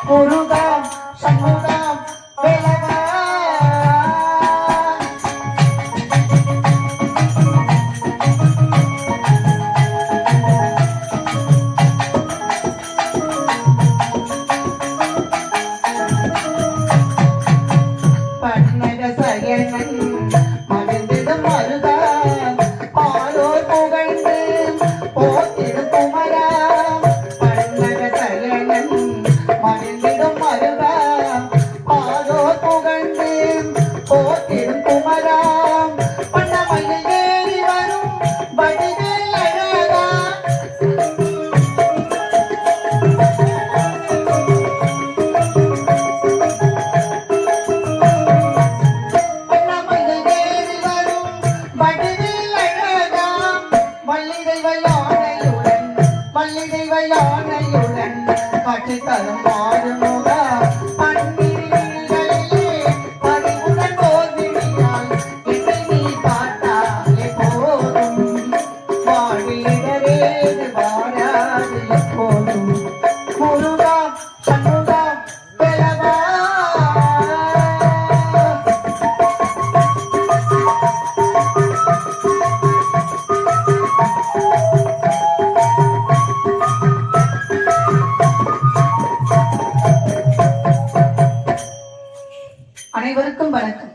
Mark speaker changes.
Speaker 1: முருகா சண்முகா வேலவா பன்னக சயனன் மகிழ்ந்திடும் மருகா பாலோர் புகழ்ந்து போத்திடும் குமரா பன்னக சயனன் மகிழ்ந்திடும் மருகா பாலோர் புகழ்ந்து போத்திடும் குமரா பண்ணமையில் ஏறி வரும் வடிவேல் அழகா யானையுடன் காட்சி தரும் மாறுமுகா பன்னிரிகளிலே பறிவுடன் போதினால் என்னை நீ பார்த்தாலே போதும் வாழ்விடரேது வாராது எப்போதும் முருகா சண்முகா வேலவா அனைவருக்கும் வணக்கம்.